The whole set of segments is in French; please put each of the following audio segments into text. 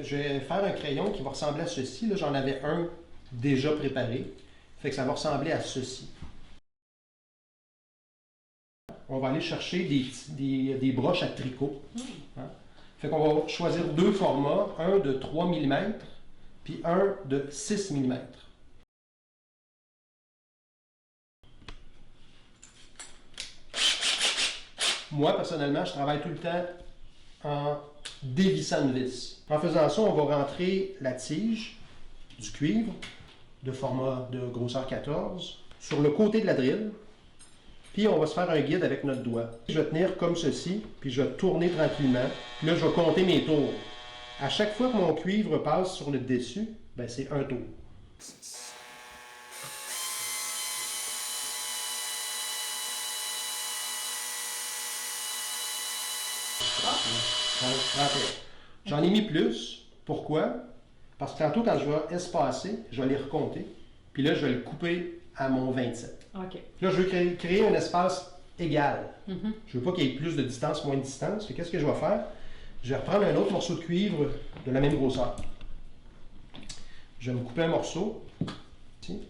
Je vais faire un crayon qui va ressembler à ceci. Là, j'en avais un déjà préparé. Fait que ça va ressembler à ceci. On va aller chercher des broches à tricot. Hein? Fait qu'on va choisir deux formats, un de 3 mm puis un de 6 mm. Moi, personnellement, je travaille tout le temps en dévissant une vis. En faisant ça, on va rentrer la tige du cuivre de format de grosseur 14 sur le côté de la drille. Puis on va se faire un guide avec notre doigt. Je vais tenir comme ceci, puis je vais tourner tranquillement. Puis là, je vais compter mes tours. À chaque fois que mon cuivre passe sur le dessus, ben c'est un tour. J'en ai mis plus. Pourquoi? Parce que tantôt, quand je vais espacer, je vais les recompter. Puis là, je vais le couper à mon 27. OK. Là, je veux créer un espace égal. Je ne veux pas qu'il y ait plus de distance, moins de distance. Qu'est-ce que je vais faire? Je vais reprendre un autre morceau de cuivre de la même grosseur. Je vais me couper un morceau. Ici.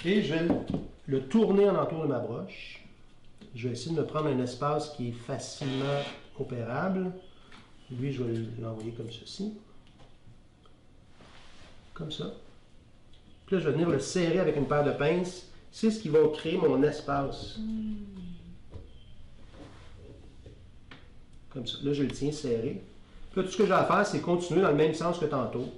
Et je vais le tourner en entour de ma broche. Je vais essayer de me prendre un espace qui est facilement opérable. Lui, je vais l'envoyer comme ceci. Comme ça. Puis là, je vais venir le serrer avec une paire de pinces. C'est ce qui va créer mon espace. Comme ça. Là, je le tiens serré. Puis là, tout ce que j'ai à faire, c'est continuer dans le même sens que tantôt.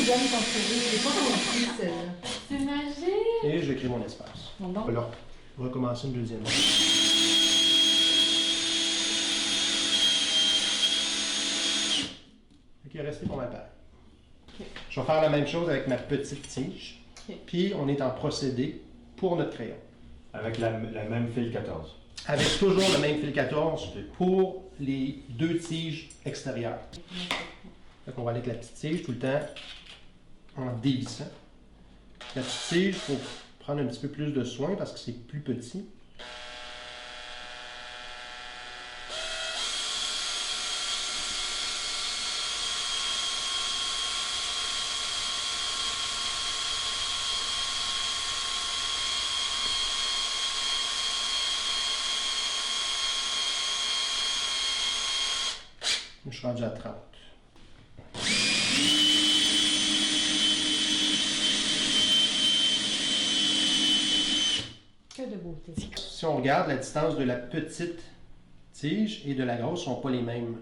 J'aime ton sourire. C'est pas compris, celle-là. C'est magique! Et je crée mon espace. Bon, bon. Alors, on va recommencer une deuxième fois. Ok, restez pour ma paire. Okay. Je vais faire la même chose avec ma petite tige. Okay. Puis, on est en procédé pour notre crayon. Avec la même fil 14. Avec toujours le même fil 14 pour les deux tiges extérieures. Donc, on va aller avec la petite tige tout le temps en dévissant. La petite tige, il faut prendre un petit peu plus de soin parce que c'est plus petit. Je suis rendu à 30. Que de beauté. Si on regarde, la distance de la petite tige et de la grosse ne sont pas les mêmes.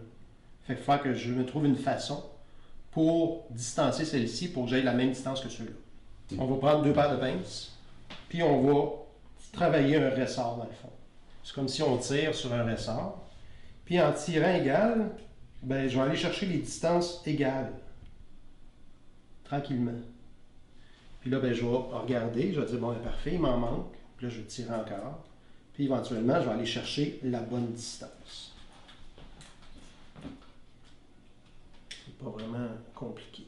Fait qu'il faut que je me trouve une façon pour distancer celle-ci pour que j'aille la même distance que ceux-là. On va prendre deux paires de pinces, puis on va travailler un ressort dans le fond. C'est comme si on tire sur un ressort. Puis en tirant égal, ben, je vais aller chercher les distances égales. Tranquillement. Puis là, ben, je vais regarder, je vais dire, bon, ben, parfait, il m'en manque. Puis là, je vais tirer encore. Puis éventuellement, je vais aller chercher la bonne distance. C'est pas vraiment compliqué.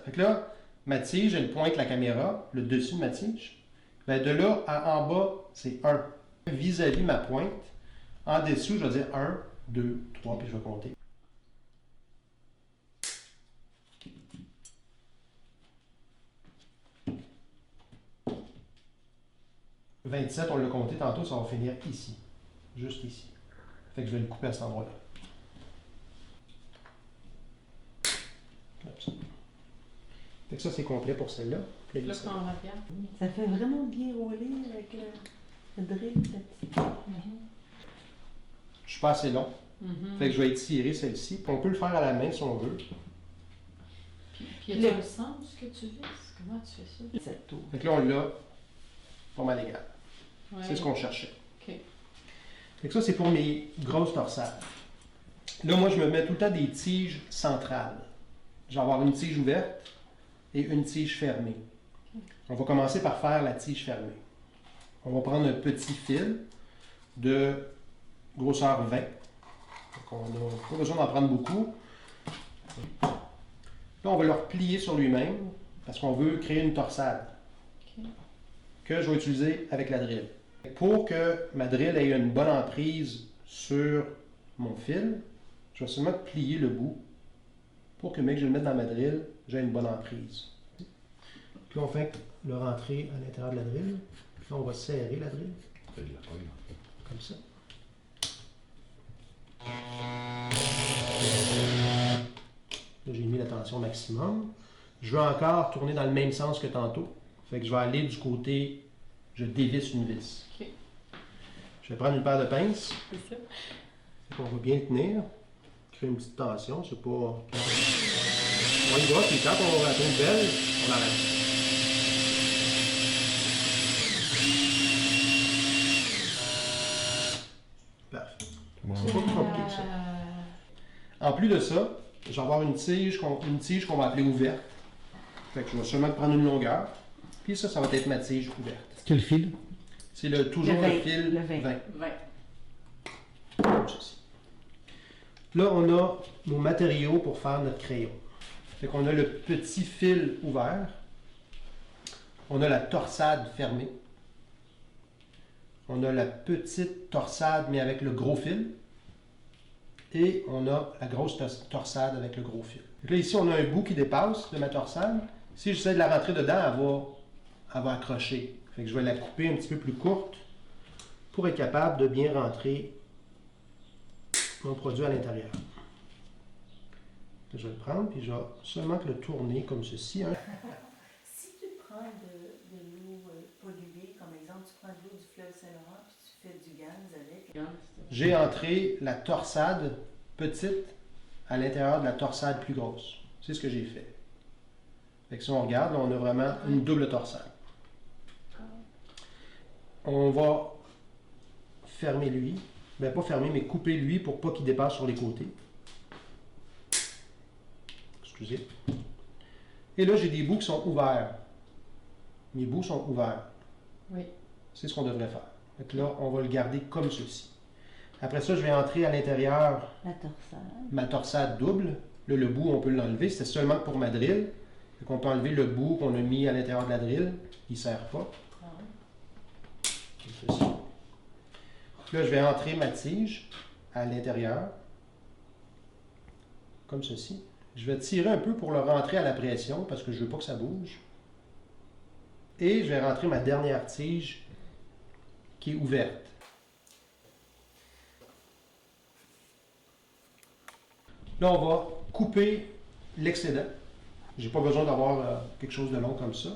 Fait que là, ma tige, elle pointe la caméra, le dessus de ma tige. Ben, de là à en bas, c'est 1. Vis-à-vis ma pointe, en dessous, je vais dire 1, 2, 3, puis je vais compter. « 27, on l'a compté tantôt, ça va finir ici. Juste ici. Fait que je vais le couper à cet endroit-là. Comme ça. Fait que ça, c'est complet pour celle-là. Là, quand on regarde. Ça fait vraiment bien rouler avec le drill, la petite. Je suis pas assez long. Fait que je vais étirer celle-ci. On peut le faire à la main si on veut. Puis y a-t-il un sens que tu visses? Comment tu fais ça? Cette tour. Fait que là, on l'a pas mal égal. Ouais. C'est ce qu'on cherchait. OK. Fait que ça, c'est pour mes grosses torsades. Là, moi, je me mets tout le temps des tiges centrales. Je vais avoir une tige ouverte et une tige fermée. On va commencer par faire la tige fermée. On va prendre un petit fil de grosseur 20. Donc, on n'a pas besoin d'en prendre beaucoup. Là, on va le replier sur lui-même parce qu'on veut créer une torsade. OK. que je vais utiliser avec la drill. Pour que ma drill ait une bonne emprise sur mon fil, je vais seulement plier le bout pour que, mec, je le mette dans ma drill, j'ai une bonne emprise. Puis là, on fait le rentrer à l'intérieur de la drill. Puis là, on va serrer la drill, comme ça. Là, j'ai mis la tension maximum. Je veux encore tourner dans le même sens que tantôt. Fait que je vais aller du côté, je dévisse une vis. Ok. Je vais prendre une paire de pinces. C'est ça. Fait qu'on va bien le tenir. Créer une petite tension, c'est pas... On y va, puis quand on va atteindre une belle, on arrête. Parfait. C'est pas plus compliqué que ça. En plus de ça, je vais avoir une tige qu'on va appeler ouverte. Fait que je vais seulement prendre une longueur. Puis ça va être ma tige ouverte. Quel fil? C'est toujours Le 20, le fil le 20. 20. 20. Comme ceci. Là, on a nos matériaux pour faire notre crayon. Fait qu'on a le petit fil ouvert. On a la torsade fermée. On a la petite torsade, mais avec le gros fil. Et on a la grosse torsade avec le gros fil. Donc là, ici, on a un bout qui dépasse de ma torsade. Si j'essaie de la rentrer dedans, elle va accrocher. Fait que je vais la couper un petit peu plus courte pour être capable de bien rentrer mon produit à l'intérieur. Je vais le prendre, puis je vais seulement le tourner comme ceci. Hein. Si tu prends de l'eau polluée, comme exemple, tu prends de l'eau du fleuve Saint-Laurent, puis tu fais du gaz avec. J'ai entré la torsade petite à l'intérieur de la torsade plus grosse. C'est ce que j'ai fait. Fait que si on regarde, là, on a vraiment une double torsade. On va fermer lui. Ben pas fermer, mais couper lui pour pas qu'il dépasse sur les côtés. Excusez. Et là, j'ai des bouts qui sont ouverts. Mes bouts sont ouverts. Oui. C'est ce qu'on devrait faire. Donc là, on va le garder comme ceci. Après ça, je vais entrer à l'intérieur La torsade. ma torsade double. Là, le bout, on peut l'enlever. C'était seulement pour ma drill. Donc, on peut enlever le bout qu'on a mis à l'intérieur de la drill. Il ne sert pas. Comme ceci. Là, je vais entrer ma tige à l'intérieur. Comme ceci. Je vais tirer un peu pour le rentrer à la pression parce que je ne veux pas que ça bouge. Et je vais rentrer ma dernière tige qui est ouverte. Là, on va couper l'excédent. J'ai pas besoin d'avoir quelque chose de long comme ça.